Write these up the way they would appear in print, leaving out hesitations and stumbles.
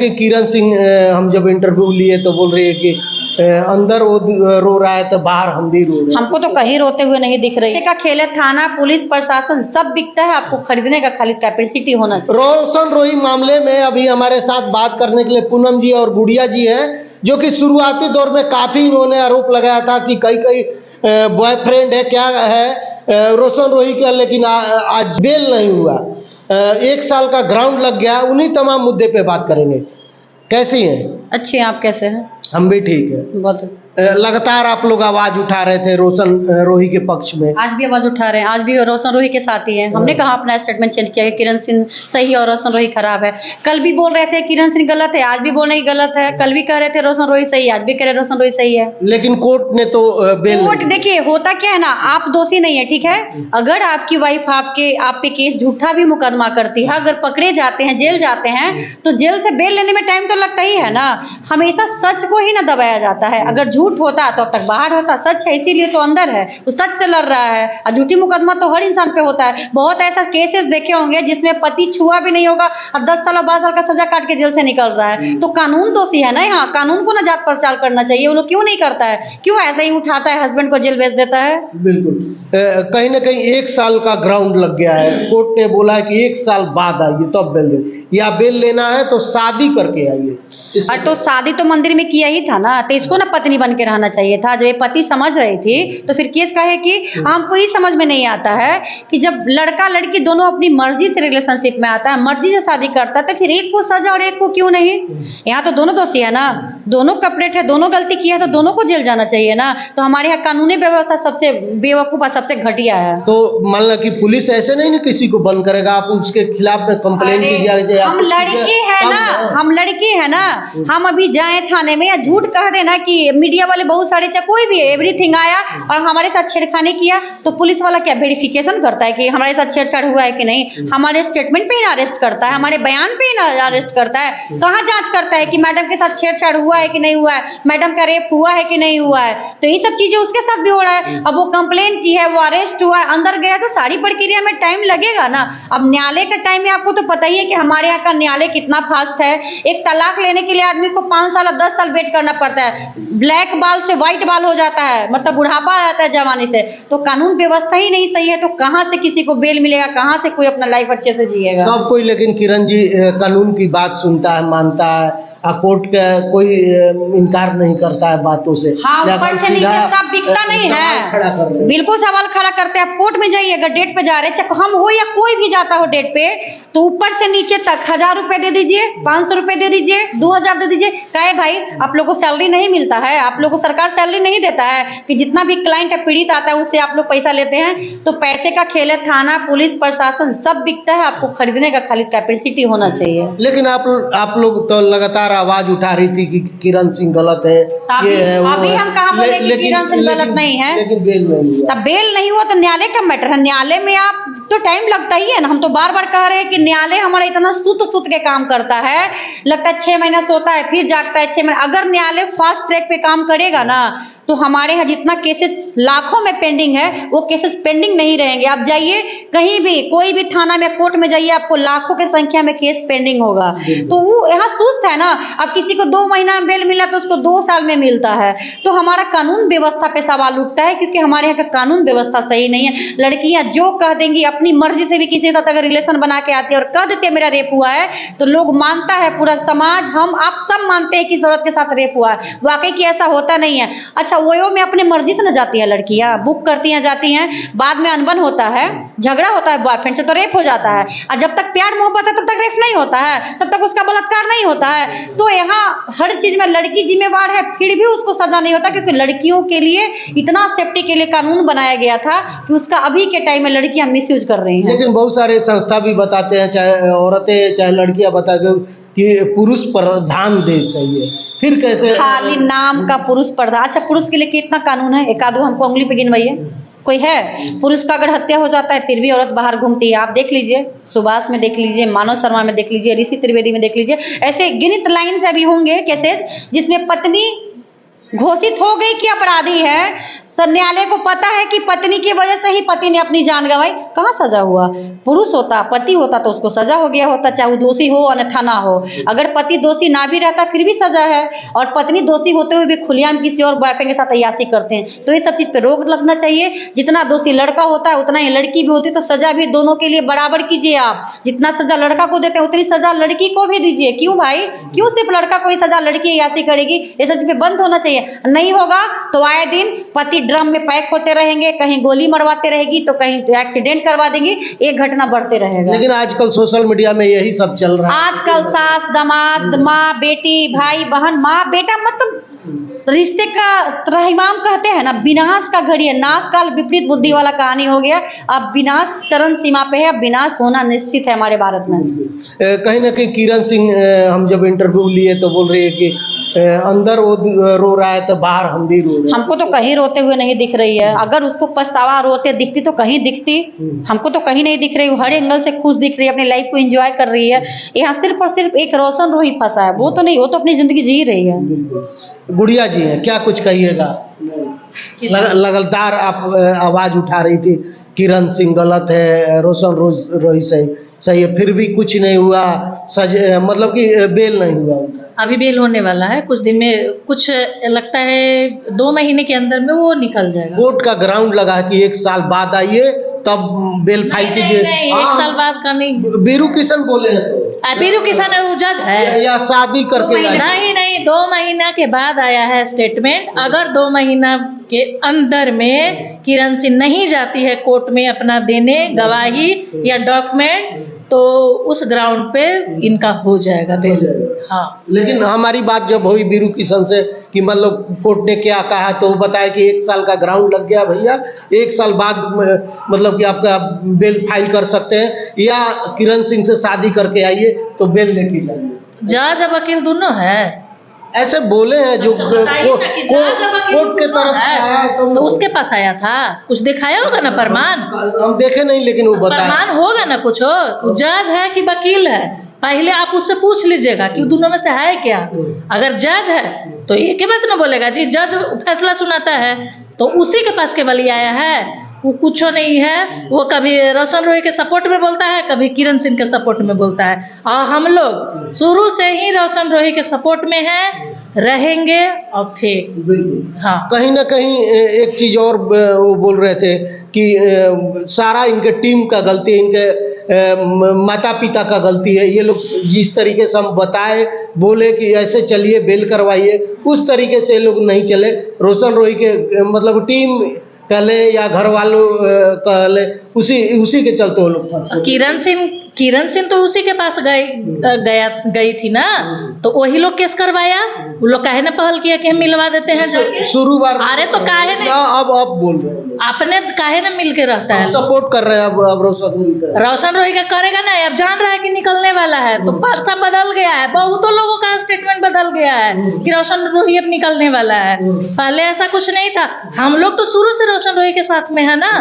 किरण सिंह हम जब इंटरव्यू लिए तो बोल रही है कि अंदर वो रो रहा है तो बाहर हम भी रो रहे हैं। हमको तो कहीं रोते हुए नहीं दिख रही का खेल है। थाना, पुलिस प्रशासन सब बिकता है, आपको खरीदने का खाली कैपेसिटी होना चाहिए। रोशन रोही मामले में अभी हमारे साथ बात करने के लिए पूनम जी और गुड़िया जी हैं, जो कि शुरुआती दौर में काफी इन्होंने आरोप लगाया था कि कई बॉयफ्रेंड है क्या है रोशन रोही का, लेकिन आज बेल नहीं हुआ। 1 साल का ग्राउंड लग गया। उन्हीं तमाम मुद्दे पे बात करेंगे। कैसी हैं? अच्छे हैं, आप कैसे हैं? हम भी ठीक है। बहुत लगातार आप लोग आवाज उठा रहे थे रोशन रोही के पक्ष में। आज भी आवाज उठा रहे हैं, आज भी रोशन रोही के साथ ही है। हमने कहा अपना स्टेटमेंट चेंज किया है, किरण सिंह सही और रोशन रोही खराब है। कल भी बोल रहे थे किरण सिंह गलत है, आज भी बोल रहे गलत है। कल भी कह रहे थे रोशन रोही सही है, आज भी कह रहे रोशन रोही सही है। लेकिन कोर्ट ने तो कोर्ट देखिए होता क्या है ना, आप दोषी नहीं है, ठीक है। अगर आपकी वाइफ आप पे केस झूठा भी मुकदमा करती है, अगर पकड़े जाते हैं, जेल जाते हैं, तो जेल से बेल लेने में टाइम तो लगता ही है ना। हमेशा सच को ही ना दबाया जाता है। अगर झूठ होता तो अब तक बाहर होता, सच है इसीलिए तो अंदर है, वो सच से लड़ रहा है। और झूठी मुकदमा तो हर इंसान पे होता है। बहुत ऐसा केसेस देखे होंगे जिसमें पति छुआ भी नहीं होगा और 10 साल और 12 साल का सजा काट के जेल से निकल रहा है। तो कानून दोषी है ना, यहाँ कानून को ना जांच पड़ताल करना चाहिए। वो लोग क्यों नहीं करता है? क्यों ऐसे ही उठाता है, हस्बैंड को जेल भेज देता है? बिल्कुल कहीं ना कहीं 1 साल का ग्राउंड लग गया है। कोर्ट ने बोला है कि 1 साल बाद आइए तब बेल दे, या बेल लेना है तो शादी करके आइए। और तो शादी तो मंदिर में किया ही था ना, तो इसको ना पत्नी बन के रहना चाहिए था। जब ये पति समझ रही थी तो फिर केस का है कि हमको ही समझ में नहीं आता है कि जब लड़का लड़की दोनों अपनी मर्जी से रिलेशनशिप में आता है, मर्जी से शादी करता है, तो फिर एक को सजा और एक को क्यों नहीं? यहाँ तो दोनों दोषी है ना, दोनों कपलेट है, दोनों गलती की है, तो दोनों को जेल जाना चाहिए ना। तो हमारे यहाँ कानूनी व्यवस्था सबसे बेवकूफ और सबसे घटिया है। तो मान लो कि पुलिस ऐसे नहीं ना किसी को बंद करेगा, आप उसके खिलाफ में कंप्लेंट कीजिए। हम लड़की है ना, हम लड़की है ना, हम अभी जाए थाने में या झूठ कह देना कि मीडिया वाले बहुत सारे, चाहे कोई भी एवरीथिंग आया और हमारे साथ छेड़खानी किया, तो पुलिस वाला क्या वेरिफिकेशन करता है कि हमारे साथ छेड़छाड़ हुआ है कि नहीं? हमारे स्टेटमेंट पे ही अरेस्ट करता है, हमारे बयान पे ही अरेस्ट करता है। कहाँ जांच करता है कि मैडम के साथ छेड़छाड़ हुआ है कि नहीं हुआ है, मैडम का रेप हुआ है कि नहीं हुआ है? तो ये सब चीजें उसके साथ भी हो रहा है। अब वो कंप्लेन की है, वो अरेस्ट हुआ है, अंदर गया, तो सारी प्रक्रिया में टाइम लगेगा ना। अब न्यायालय का टाइम में आपको तो पता ही है कि हमारे यहाँ का न्यायालय कितना फास्ट है। एक तलाक लेने के लिए आदमी को 5 साल 10 साल वेट करना पड़ता है। ब्लैक बाल से व्हाइट बाल हो जाता है, मतलब बुढ़ापा आ जाता है जवानी से। तो कानून व्यवस्था ही नहीं सही है, तो कहाँ से किसी को बेल मिलेगा, कहाँ से कोई अपना लाइफ अच्छे से जिएगा? सब कोई लेकिन किरण जी कानून की बात सुनता है, मानता है, कोर्ट का कोई इनकार नहीं करता है बातों से। हाँ, ऊपर से नीचे सब बिकता नहीं है। बिल्कुल सवाल खड़ा करते हैं। आप कोर्ट में जाइए, अगर डेट पे जा रहे, चाहे हम हो या कोई भी जाता हो डेट पे, तो ऊपर से नीचे तक 1000 रुपए दे दीजिए, 500 रुपए दे दीजिए, 2000 दे दीजिए। कहे भाई आप लोगों को सैलरी नहीं मिलता है? आप लोगों को सरकार सैलरी नहीं देता है कि जितना भी क्लाइंट है, पीड़ित आता है, उससे आप लोग पैसा लेते हैं? तो पैसे का खेल है। थाना, पुलिस प्रशासन सब बिकता है, आपको खरीदने का खाली कैपेसिटी होना चाहिए। लेकिन आप लोग तो लगातार आवाज उठा रही थी कि किरण सिंह गलत है, ये है, अभी हम कहाँ बोले कि किरण सिंह गलत नहीं है? लेकिन बेल नहीं हुआ। तब बेल नहीं हुआ तो न्यायालय का मैटर है। न्यायालय में आप तो टाइम लगता ही है ना। हम तो बार बार कह रहे हैं कि न्यायालय हमारा इतना सुत के काम करता है, लगता है 6 महीना सोता है फिर जागता है 6 महीना। अगर न्यायालय फास्ट ट्रैक पे काम करेगा ना, तो हमारे यहाँ जितना केसेस लाखों में पेंडिंग है, वो केसेस पेंडिंग नहीं रहेंगे। आप जाइए कहीं भी, कोई भी थाना में, कोर्ट में जाइए, आपको लाखों की संख्या में केस पेंडिंग होगा। तो वो यहाँ सुस्त है ना। अब किसी को 2 महीना में बेल मिला तो उसको 2 साल में मिलता है। तो हमारा कानून व्यवस्था पे सवाल उठता है, क्योंकि हमारे यहाँ का कानून व्यवस्था सही नहीं है। लड़कियां जो कह देंगी, अपनी मर्जी से भी किसी के साथ अगर रिलेशन बना के आती है और कह देते हैं मेरा रेप हुआ है, तो लोग मानता है, पूरा समाज, हम आप सब मानते हैं कि इस औरत के साथ रेप हुआ है। वाकई कि ऐसा होता नहीं है। अच्छा, वो में अपने मर्जी से न जाती है लड़कियां, बुक करती हैं, जाती हैं, बाद में अनबन होता है, झगड़ा होता है बॉयफ्रेंड से, तो रेप हो जाता है। और जब तक प्यार मोहब्बत है तब तक रेप नहीं होता है, तब तक उसका बलात्कार नहीं होता है। तो यहाँ हर चीज में लड़की जिम्मेवार है, फिर भी उसको सजा नहीं होता, क्योंकि लड़कियों के लिए इतना सेफ्टी के लिए कानून बनाया गया था कि उसका अभी के टाइम में लड़कियां मिसयूज कर रही हैं। लेकिन बहुत सारे संस्था भी बताते हैं, चाहे औरतें चाहे लड़कियां बताते हैं कि पुरुष प्रधान देश है ये। फिर कैसे? खाली नाम का पुरुष प्रधान। अच्छा, पुरुष के लिए कितना कानून है? एक आधो हमको उंगली पे गिनवाइए, कोई है? पुरुष का अगर हत्या हो जाता है फिर भी औरत बाहर घूमती है। आप देख लीजिए, सुभाष में देख लीजिए, मानव शर्मा में देख लीजिए, ऋषि त्रिवेदी में देख लीजिए। ऐसे गिनित लाइन से अभी होंगे केसेस जिसमें पत्नी घोषित हो गई कि अपराधी है, सर न्यायालय को पता है कि पत्नी की वजह से ही पति ने अपनी जान गंवाई, कहाँ सजा हुआ? पुरुष होता, पति होता तो उसको सजा हो गया होता, चाहे वो दोषी हो अन्यथा ना हो। अगर पति दोषी ना भी रहता फिर भी सजा है, और पत्नी दोषी होते हुए भी खुलेआम किसी और बॉयफ्रेंड के साथ अय्याशी करते हैं, तो ये सब चीज पे रोक लगना चाहिए। जितना दोषी लड़का होता है उतना ही लड़की भी होती है, तो सजा भी दोनों के लिए बराबर कीजिए आप। जितना सजा लड़का को देते हैं उतनी सजा लड़की को भी दीजिए। क्यों भाई, क्यों सिर्फ लड़का को ही सजा, लड़की अय्याशी करेगी? ये सब पे बंद होना चाहिए। नहीं होगा तो आए दिन पति ड्रम में पैक होते रहेंगे, कहीं गोली मरवाते रहेगी तो कहीं एक्सीडेंट करवा देंगी, एक घटना बढ़ते रहेगा। लेकिन आजकल सोशल मीडिया में यही सब चल रहा है। आजकल सास दामाद, माँ बेटी, भाई बहन, माँ बेटा, मतलब रिश्ते का त्रहिमाम कहते हैं ना, विनाश का घड़ी है। नाश काल विपरीत बुद्धि वाला कहानी हो गया। अब विनाश चरम सीमा पे है, अब विनाश होना निश्चित है हमारे भारत में। कहीं ना कहीं किरण सिंह, हम जब इंटरव्यू लिए तो बोल रही है कि अंदर वो रो रहा है तो बाहर हम भी रो रहे हैं। हमको तो कहीं रोते हुए नहीं दिख रही है। अगर उसको पछतावा रोते दिखती तो कहीं दिखती, हमको तो कहीं नहीं दिख रही। हर एंगल से खुश दिख रही है, अपनी लाइफ को एंजॉय कर रही है। यहाँ सिर्फ और सिर्फ एक रोशन रोही फंसा है, वो तो नहीं, वो तो अपनी जिंदगी जी रही है। गुड़िया जी हैं, क्या कुछ कहिएगा? लगातार आप आवाज उठा रही थी किरण सिंह गलत है, रोशन रोही सही है, फिर भी कुछ नहीं हुआ, मतलब कि बेल नहीं हुआ उनका। अभी बेल होने वाला है कुछ दिन में, कुछ लगता है 2 महीने के अंदर में वो निकल जाएगा। कोर्ट का ग्राउंड लगा कि 1 साल बाद आइए तब बेल फाइल कीजिए। नहीं, 1 साल बाद का नहीं। बीरू किशन बोले हैं बीरू किशन है, वो जज है या शादी करके नहीं 2 महीना के बाद आया है स्टेटमेंट। अगर 2 महीना के अंदर में किरण सिंह नहीं जाती है कोर्ट में अपना देने गवाही या डॉक्यूमेंट, तो उस ग्राउंड पे इनका हो जाएगा बेल। हाँ, लेकिन हमारी बात जब हुई बीरू किशन से कि मतलब कोर्ट ने क्या कहा, तो वो बताया कि 1 साल का ग्राउंड लग गया भैया, 1 साल बाद मतलब कि आपका बेल फाइल कर सकते हैं, या किरण सिंह से शादी करके आइए तो बेल लेके जाइए। जज और वकील दोनों है, ऐसे बोले हैं जो कोर्ट के तरफ से आया, तो उसके पास आया था, कुछ दिखाया होगा ना प्रमाण। हम देखे नहीं, लेकिन वो बताया प्रमाण होगा ना कुछ हो। जज है कि वकील है, पहले आप उससे पूछ लीजिएगा कि दोनों में से है क्या। अगर जज है तो एक ही बात ना बोलेगा जी, जज फैसला सुनाता है तो उसी के पास केवल ही आया है, वो कुछ नहीं है। वो कभी रोशन रोही के सपोर्ट में बोलता है, कभी किरण सिंह के सपोर्ट में बोलता है, और हम लोग शुरू से ही रोशन रोही के सपोर्ट में हैं, रहेंगे और थे। हाँ, कहीं ना कहीं एक चीज और वो बोल रहे थे कि सारा इनके टीम का गलती है, इनके माता पिता का गलती है। ये लोग जिस तरीके से हम बताए, बोले कि ऐसे चलिए बेल करवाइए, उस तरीके से ये लोग नहीं चले। रोशन रोही के मतलब टीम कहले या घर वालों कहले, उसी के चलते वो लोग। किरण सिंह तो उसी के पास गई थी ना, तो वही लोग केस करवाया। वो लोग काहे ना पहल किया कि हम मिलवा देते हैं जाके। शुरू बार अरे तो काहे ने अब बोल रहे हैं, आपने काहे ना मिल के रहता है, सपोर्ट कर रहे हैं। अब रोशन रोही का करेगा ना, अब जान रहा है कि निकलने वाला है, तो पासा बदल गया है। बहुतों लोगों का स्टेटमेंट बदल गया है कि रोशन रोही अब निकलने वाला है। पहले ऐसा कुछ नहीं था। हम लोग तो शुरू से रोशन रोही के साथ में है ना,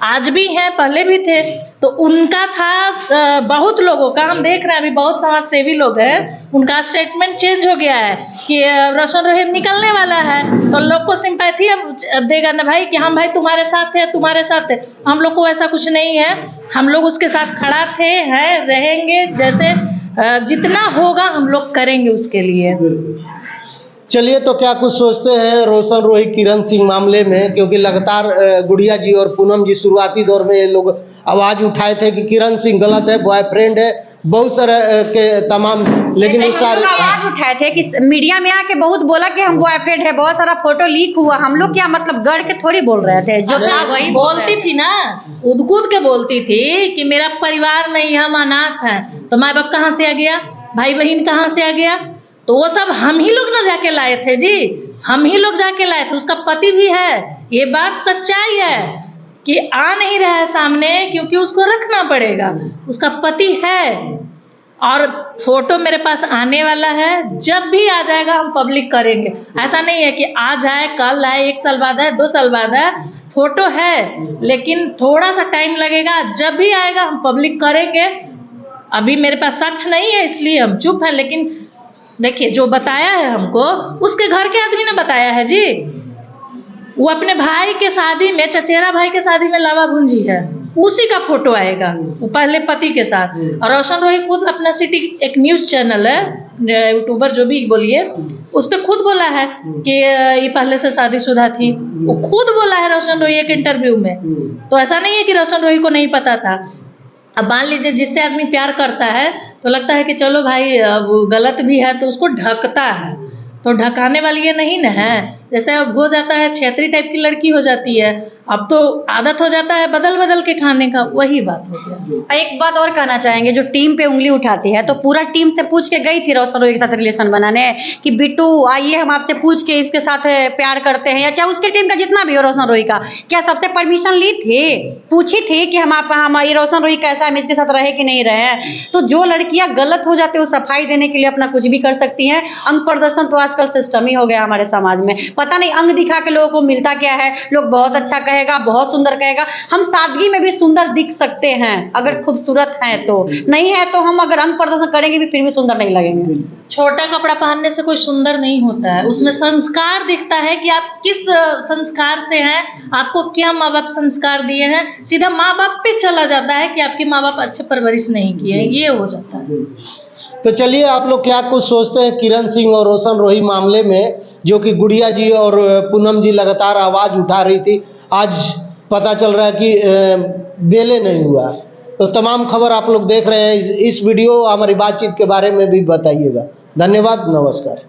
आज भी हैं, पहले भी थे। तो उनका था बहुत लोगों का, हम देख रहे हैं अभी बहुत समाज सेवी लोग हैं, उनका स्टेटमेंट चेंज हो गया है कि रोशन रोही निकलने वाला है, तो लोग को सिंपैथी अब देगा ना भाई कि हम भाई तुम्हारे साथ है, तुम्हारे साथ है। हम लोग को ऐसा कुछ नहीं है, हम लोग उसके साथ खड़ा थे, हैं, रहेंगे। जैसे जितना होगा हम लोग करेंगे उसके लिए। चलिए, तो क्या कुछ सोचते हैं रोशन रोही किरण सिंह मामले में? क्योंकि लगातार गुड़िया जी और पूनम जी शुरुआती दौर में ये लोग आवाज उठाए थे कि किरण सिंह गलत है, बॉयफ्रेंड है, बहुत सारे के तमाम, लेकिन उस सारे आवाज उठाए थे कि मीडिया में आके बहुत बोला कि हम बॉयफ्रेंड है, बहुत सारा फोटो लीक हुआ। हम लोग क्या मतलब गढ़ के थोड़ी बोल रहे थे, जो वही बोलती थी ना, कूद के बोलती थी कि मेरा परिवार नहीं, हम अनाथ हैं, तो माँ बाप कहाँ से आ गया, भाई बहन कहाँ से आ गया, तो वो सब हम ही लोग ना जाके लाए थे जी, हम ही लोग जाके लाए थे। उसका पति भी है, ये बात सच्चाई है कि आ नहीं रहा है सामने, क्योंकि उसको रखना पड़ेगा। उसका पति है और फोटो मेरे पास आने वाला है, जब भी आ जाएगा हम पब्लिक करेंगे। ऐसा नहीं है कि आज आए, कल आए, 1 साल बाद आए, 2 साल बाद आए, फोटो है, लेकिन थोड़ा सा टाइम लगेगा। जब भी आएगा हम पब्लिक करेंगे। अभी मेरे पास साक्ष्य नहीं है, इसलिए हम चुप हैं। लेकिन देखिए, जो बताया है हमको, उसके घर के आदमी ने बताया है जी। वो अपने भाई के शादी में, चचेरा भाई के शादी में लावा भुंजी है, उसी का फोटो आएगा, वो पहले पति के साथ। और रोशन रोही खुद अपना सिटी, एक न्यूज़ चैनल है, यूट्यूबर जो भी बोलिए, उस पर खुद बोला है कि ये पहले से शादीशुदा थी। वो खुद बोला है रोशन रोही एक इंटरव्यू में। तो ऐसा नहीं है कि रोशन रोही को नहीं पता था। अब मान लीजिए जिससे आदमी प्यार करता है तो लगता है कि चलो भाई वो गलत भी है तो उसको ढकता है, तो ढकाने वाली ये नहीं न है। जैसे अब हो जाता है छेत्री टाइप की लड़की हो जाती है, अब तो आदत हो जाता है बदल बदल के खाने का, वही बात हो गया। एक बात और कहना चाहेंगे, जो टीम पे उंगली उठाती है, तो पूरा टीम से पूछ के गई थी रोशन रोही के साथ रिलेशन बनाने कि बिट्टू आइए हम आपसे पूछ के इसके साथ प्यार करते हैं, या चाहे उसके टीम का जितना भी हो रोशन रोही का, क्या सबसे परमिशन ली थी, पूछी थी कि हम ये रोशन रोही कैसा है, हम इसके साथ रहे कि नहीं रहे? तो जो लड़कियां गलत हो जाती है वो सफाई देने के लिए अपना कुछ भी कर सकती हैं। अंग प्रदर्शन तो आजकल सिस्टम ही हो गया हमारे समाज में। पता नहीं अंग दिखा के लोगों को मिलता क्या है, लोग बहुत अच्छा कहेगा, बहुत सुंदर कहेगा। हम सादगी में भी सुंदर दिख सकते हैं अगर खूबसूरत हैं, तो नहीं है तो हम अगर अंग प्रदर्शन करेंगे भी फिर भी सुंदर नहीं लगेंगे। छोटा कपड़ा पहनने से कोई सुंदर नहीं होता है, उसमें संस्कार दिखता है कि आप किस संस्कार से हैं, आपको क्या माँ बाप संस्कार दिए हैं। सीधा माँ बाप पे चला जाता है कि आपके माँ बाप अच्छे परवरिश नहीं किए हैं, ये हो जाता है। तो चलिए, आप लोग क्या कुछ सोचते हैं किरण सिंह और रोशन रोही मामले में, जो कि गुड़िया जी और पूनम जी लगातार आवाज़ उठा रही थी, आज पता चल रहा है कि बेले नहीं हुआ। तो तमाम खबर आप लोग देख रहे हैं, इस वीडियो हमारी बातचीत के बारे में भी बताइएगा। धन्यवाद, नमस्कार।